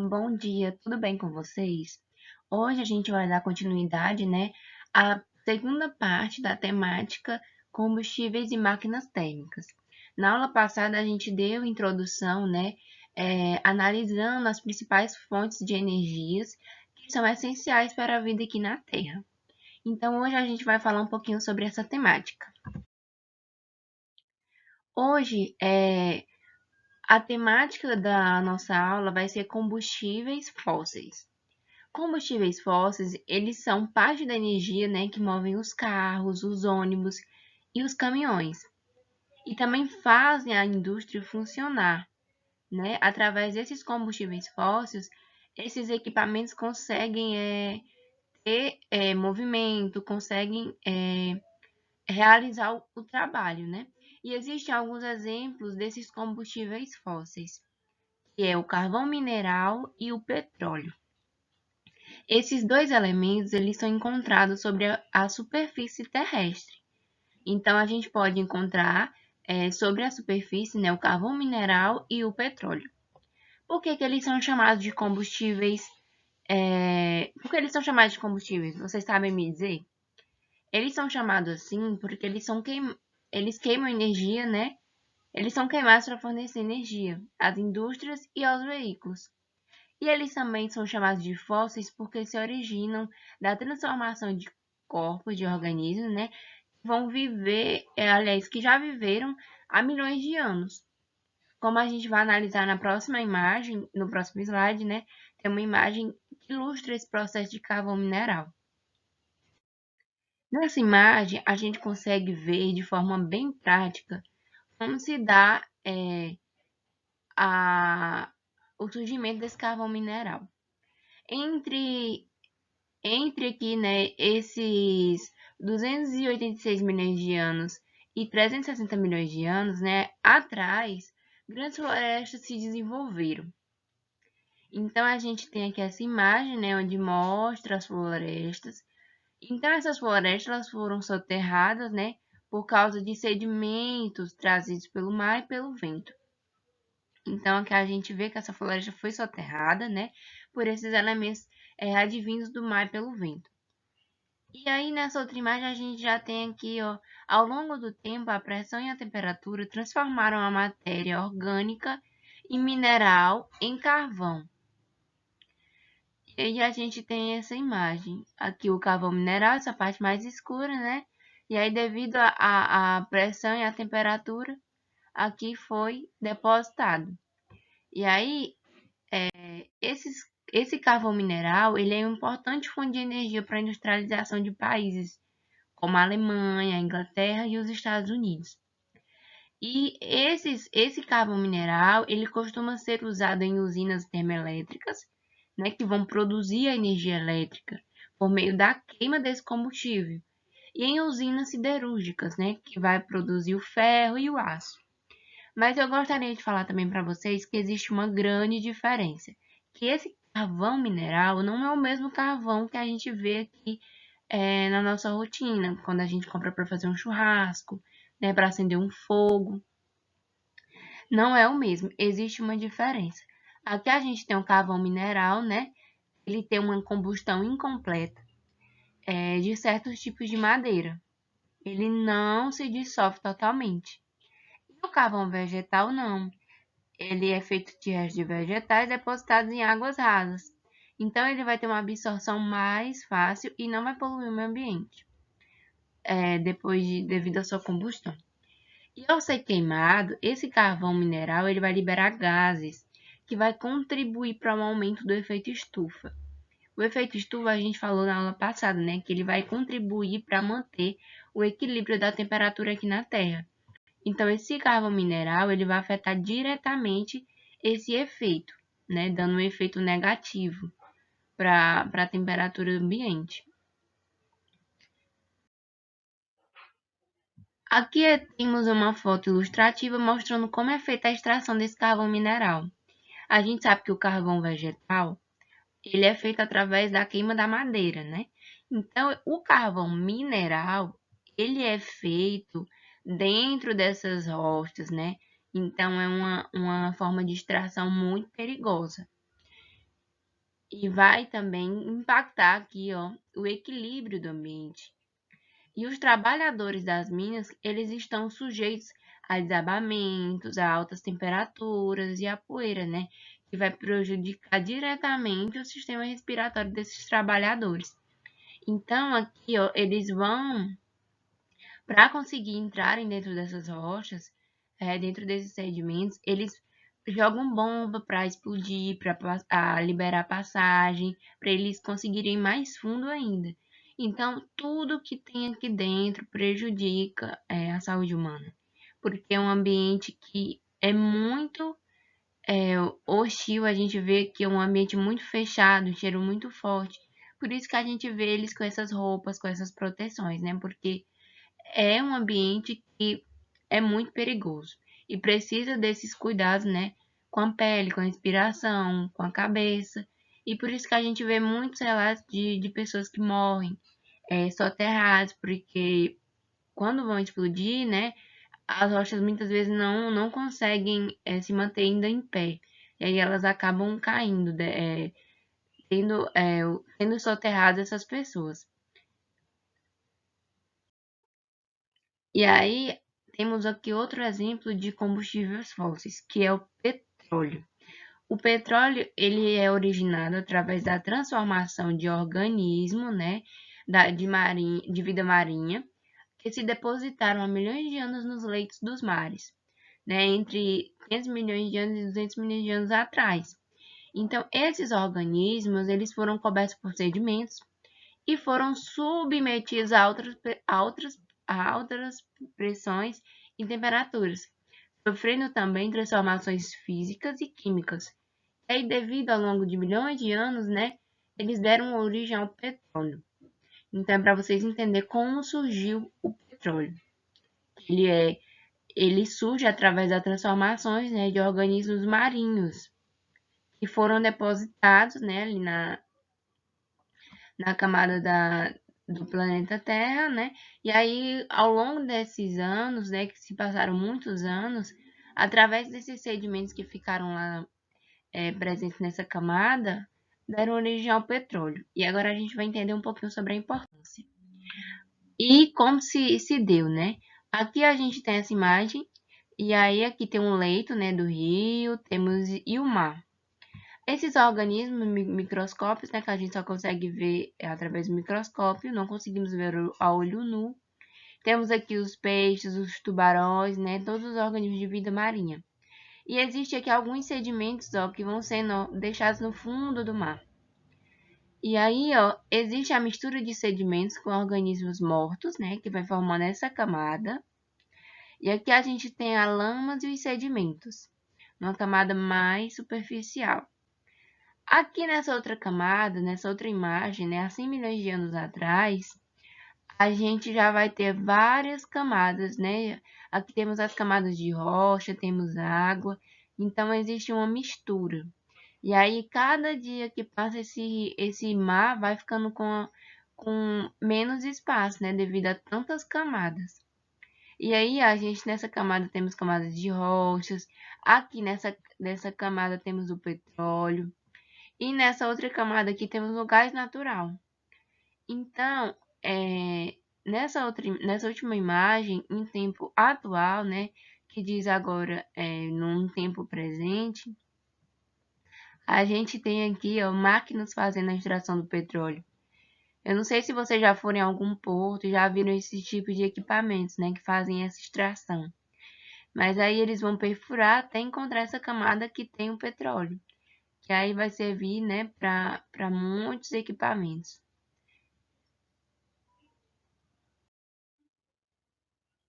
bom dia, tudo bem com vocês? Hoje a gente vai dar continuidade, à segunda parte da temática combustíveis e máquinas térmicas. Na aula passada a gente deu introdução, analisando as principais fontes de energias que são essenciais para a vida aqui na Terra. Então hoje a gente vai falar um pouquinho sobre essa temática. Hoje, a temática da nossa aula vai ser combustíveis fósseis. Combustíveis fósseis, eles são parte da energia, que movem os carros, os ônibus e os caminhões. E também fazem a indústria funcionar, Através desses combustíveis fósseis, esses equipamentos conseguem ter movimento, conseguem realizar o trabalho, E existem alguns exemplos desses combustíveis fósseis, que é o carvão mineral e o petróleo. Esses dois elementos eles são encontrados sobre a superfície terrestre. Então, a gente pode encontrar sobre a superfície o carvão mineral e o petróleo. Por que eles são chamados de combustíveis? Por que eles são chamados de combustíveis? Vocês sabem me dizer? Eles são chamados assim porque eles queimam energia, Eles são queimados para fornecer energia às indústrias e aos veículos. E eles também são chamados de fósseis porque se originam da transformação de corpos de organismos, que vão viver, aliás, que já viveram há milhões de anos. Como a gente vai analisar na próxima imagem, no próximo slide, tem uma imagem que ilustra esse processo de carvão mineral. Nessa imagem, a gente consegue ver de forma bem prática como se dá o surgimento desse carvão mineral. Entre aqui, esses 286 milhões de anos e 360 milhões de anos, atrás, grandes florestas se desenvolveram. Então, a gente tem aqui essa imagem, onde mostra as florestas. Então, essas florestas elas foram soterradas, por causa de sedimentos trazidos pelo mar e pelo vento. Então, aqui a gente vê que essa floresta foi soterrada, por esses elementos advindos do mar e pelo vento. E aí, nessa outra imagem, a gente já tem aqui, ao longo do tempo, a pressão e a temperatura transformaram a matéria orgânica e mineral em carvão. E aí a gente tem essa imagem. Aqui o carvão mineral, essa parte mais escura, E aí, devido à pressão e à temperatura, aqui foi depositado. E aí, esse carvão mineral, ele é uma importante fonte de energia para a industrialização de países, como a Alemanha, a Inglaterra e os Estados Unidos. E esse carvão mineral, ele costuma ser usado em usinas termoelétricas, que vão produzir a energia elétrica por meio da queima desse combustível. E em usinas siderúrgicas, que vai produzir o ferro e o aço. Mas eu gostaria de falar também para vocês que existe uma grande diferença, que esse carvão mineral não é o mesmo carvão que a gente vê aqui na nossa rotina, quando a gente compra para fazer um churrasco, para acender um fogo. Não é o mesmo, existe uma diferença. Aqui a gente tem um carvão mineral, ele tem uma combustão incompleta de certos tipos de madeira. Ele não se dissolve totalmente. E o carvão vegetal não. Ele é feito de restos de vegetais depositados em águas rasas. Então, ele vai ter uma absorção mais fácil e não vai poluir o meio ambiente devido à sua combustão. E ao ser queimado, esse carvão mineral ele vai liberar gases que vai contribuir para o aumento do efeito estufa. O efeito estufa a gente falou na aula passada, que ele vai contribuir para manter o equilíbrio da temperatura aqui na Terra. Então, esse carvão mineral ele vai afetar diretamente esse efeito, dando um efeito negativo para a temperatura do ambiente. Aqui temos uma foto ilustrativa mostrando como é feita a extração desse carvão mineral. A gente sabe que o carvão vegetal ele é feito através da queima da madeira, Então, o carvão mineral ele é feito dentro dessas rochas, Então, é uma forma de extração muito perigosa. e vai também impactar aqui, ó, o equilíbrio do ambiente. E os trabalhadores das minas, eles estão sujeitos a desabamentos, a altas temperaturas e a poeira, né? Que vai prejudicar diretamente o sistema respiratório desses trabalhadores. Então, aqui, ó, eles vão, para conseguir entrarem dentro dessas rochas, dentro desses sedimentos, eles jogam bomba para explodir, para liberar passagem, para eles conseguirem mais fundo ainda. Então, tudo que tem aqui dentro prejudica a saúde humana, porque é um ambiente que é muito hostil, a gente vê que é um ambiente muito fechado, um cheiro muito forte. Por isso que a gente vê eles com essas roupas, com essas proteções, né? Porque é um ambiente que é muito perigoso e precisa desses cuidados, né? Com a pele, com a respiração, com a cabeça. E por isso que a gente vê muitos relatos de pessoas que morrem soterradas, porque quando vão explodir, né? As rochas muitas vezes não conseguem se manter ainda em pé. E aí elas acabam caindo, sendo soterradas essas pessoas. E aí temos aqui outro exemplo de combustíveis fósseis, que é o petróleo. O petróleo ele é originado através da transformação de organismos, né, de vida marinha, que se depositaram há milhões de anos nos leitos dos mares, né, entre 500 milhões de anos e 200 milhões de anos atrás. Então, esses organismos eles foram cobertos por sedimentos e foram submetidos a outras pressões e temperaturas, sofrendo também transformações físicas e químicas. E aí, devido ao longo de milhões de anos, né, eles deram origem ao petróleo. Então, é para vocês entenderem como surgiu o petróleo. Ele surge através das transformações, né, de organismos marinhos que foram depositados, né, ali na camada do planeta Terra, né? E aí, ao longo desses anos, né, que se passaram muitos anos, através desses sedimentos que ficaram lá presentes nessa camada, deram origem ao petróleo. E agora a gente vai entender um pouquinho sobre a importância. E como se deu, né? Aqui a gente tem essa imagem, e aí aqui tem um leito, né, do rio, temos e o mar. Esses organismos microscópicos, né, que a gente só consegue ver através do microscópio, não conseguimos ver a olho nu. Temos aqui os peixes, os tubarões, né, todos os organismos de vida marinha. E existe aqui alguns sedimentos, ó, que vão sendo deixados no fundo do mar. E aí, ó, existe a mistura de sedimentos com organismos mortos, né, que vai formando essa camada. E aqui a gente tem a lamas e os sedimentos, numa camada mais superficial. Aqui nessa outra camada, nessa outra imagem, né, há 100 milhões de anos atrás, a gente já vai ter várias camadas, né? Aqui temos as camadas de rocha, temos água, então existe uma mistura. E aí, cada dia que passa, esse mar vai ficando com menos espaço, né? Devido a tantas camadas. E aí, a gente nessa camada temos camadas de rochas, aqui nessa camada temos o petróleo. E nessa outra camada aqui temos o gás natural. Então, nessa última imagem, em tempo atual, né, que diz agora num tempo presente, a gente tem aqui ó, máquinas fazendo a extração do petróleo. Eu não sei se vocês já foram em algum porto e já viram esse tipo de equipamentos, né, que fazem essa extração. Mas aí eles vão perfurar até encontrar essa camada que tem o petróleo, que aí vai servir, né, para muitos equipamentos.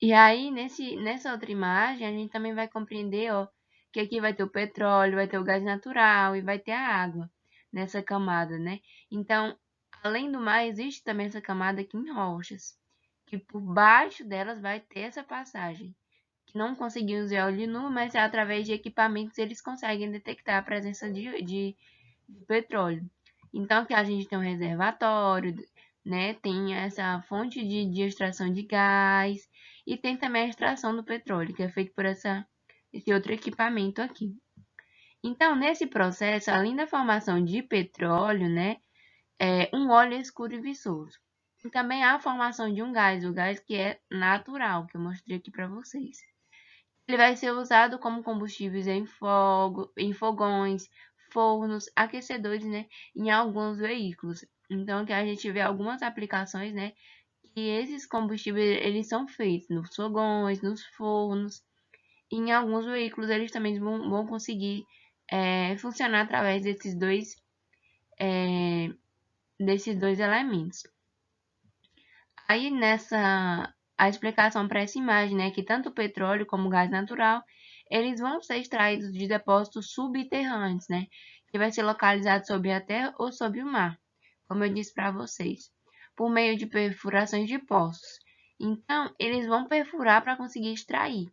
E aí, nessa outra imagem, a gente também vai compreender, ó, que aqui vai ter o petróleo, vai ter o gás natural e vai ter a água nessa camada, né? Então, além do mar, existe também essa camada aqui em rochas, que por baixo delas vai ter essa passagem, que não conseguimos ver a olho nu, mas através de equipamentos eles conseguem detectar a presença de petróleo. Então, aqui a gente tem um reservatório, né? Tem essa fonte de extração de gás e tem também a extração do petróleo, que é feito por esse outro equipamento aqui. Então, nesse processo, além da formação de petróleo, né, um óleo escuro e viçoso. E também há a formação de um gás, o gás que é natural, que eu mostrei aqui para vocês. Ele vai ser usado como combustíveis em fogões, fornos, aquecedores, né, em alguns veículos. Então, que a gente vê algumas aplicações, né, que esses combustíveis eles são feitos nos fogões, nos fornos, e em alguns veículos eles também vão conseguir funcionar através desses dois elementos. Aí a explicação para essa imagem, né, que tanto o petróleo como o gás natural, eles vão ser extraídos de depósitos subterrâneos, né, que vai ser localizado sob a terra ou sob o mar, como eu disse para vocês, por meio de perfurações de poços. Então, eles vão perfurar para conseguir extrair.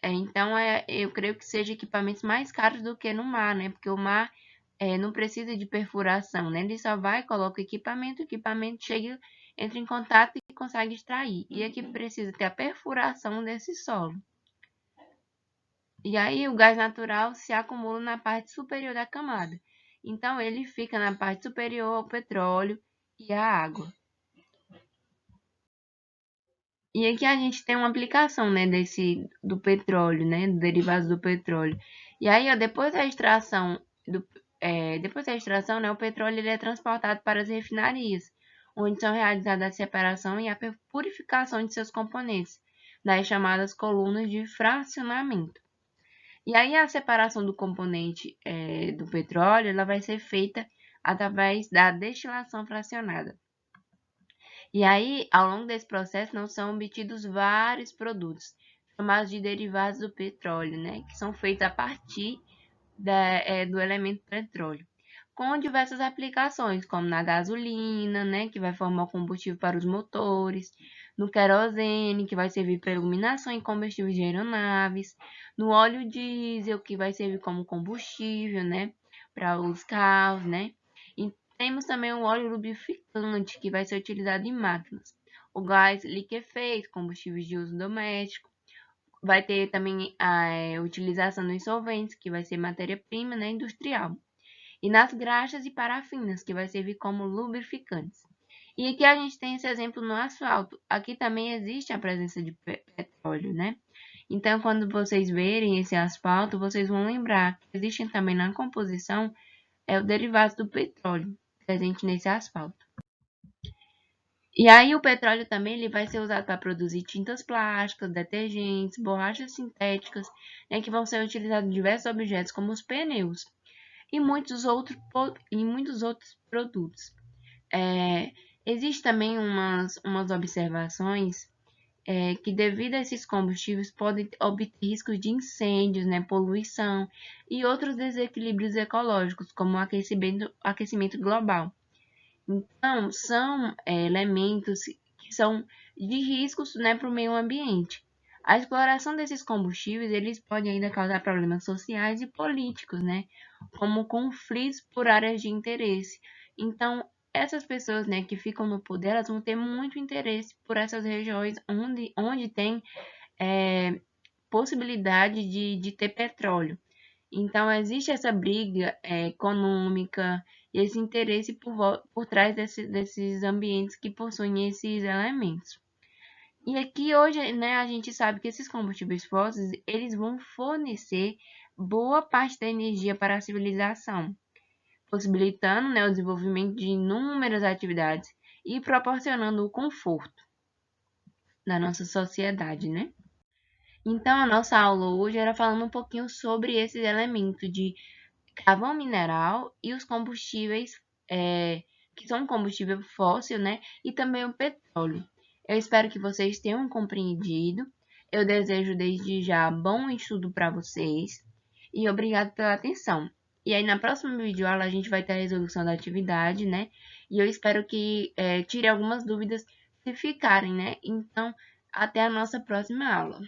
Então, eu creio que seja equipamentos mais caros do que no mar, né, porque o mar não precisa de perfuração, né? Ele só vai, coloca o equipamento chega, entra em contato e consegue extrair. E aqui precisa ter a perfuração desse solo. E aí o gás natural se acumula na parte superior da camada. Então ele fica na parte superior ao petróleo e à água. E aqui a gente tem uma aplicação, né, do petróleo, né, derivados do petróleo. E aí, ó, depois da extração, né, o petróleo ele é transportado para as refinarias, onde são realizadas a separação e a purificação de seus componentes, das chamadas colunas de fracionamento. E aí a separação do componente do petróleo, ela vai ser feita através da destilação fracionada. E aí, ao longo desse processo, não são obtidos vários produtos, chamados de derivados do petróleo, né, que são feitos a partir do elemento petróleo, com diversas aplicações, como na gasolina, né, que vai formar o combustível para os motores, no querosene, que vai servir para iluminação e combustível de aeronaves, no óleo diesel, que vai servir como combustível, né, para os carros, né, e temos também o óleo lubrificante, que vai ser utilizado em máquinas, o gás liquefeito, combustíveis de uso doméstico, vai ter também a utilização dos solventes, que vai ser matéria-prima, né, industrial. E nas graxas e parafinas, que vai servir como lubrificantes. E aqui a gente tem esse exemplo no asfalto. Aqui também existe a presença de petróleo, né? Então, quando vocês verem esse asfalto, vocês vão lembrar que existem também na composição o derivado do petróleo presente nesse asfalto. E aí o petróleo também ele vai ser usado para produzir tintas plásticas, detergentes, borrachas sintéticas, né, que vão ser utilizados em diversos objetos como os pneus e muitos outros produtos. Existem também umas observações que devido a esses combustíveis podem obter riscos de incêndios, né, poluição e outros desequilíbrios ecológicos, como o aquecimento global. Então, são elementos que são de riscos, né, para o meio ambiente. A exploração desses combustíveis, eles podem ainda causar problemas sociais e políticos, né, como conflitos por áreas de interesse. Então, essas pessoas, né, que ficam no poder, elas vão ter muito interesse por essas regiões onde tem possibilidade de ter petróleo. Então, existe essa briga econômica e esse interesse por trás desses ambientes que possuem esses elementos. E aqui hoje, né, a gente sabe que esses combustíveis fósseis, eles vão fornecer boa parte da energia para a civilização, possibilitando, né, o desenvolvimento de inúmeras atividades e proporcionando o conforto da nossa sociedade, né? Então, a nossa aula hoje era falando um pouquinho sobre esses elementos de carvão mineral e os combustíveis, que são combustível fóssil, né? E também o petróleo. Eu espero que vocês tenham compreendido. Eu desejo desde já bom estudo para vocês e obrigado pela atenção. E aí, na próxima videoaula, a gente vai ter a resolução da atividade, né? E eu espero que tire algumas dúvidas se ficarem, né? Então, até a nossa próxima aula.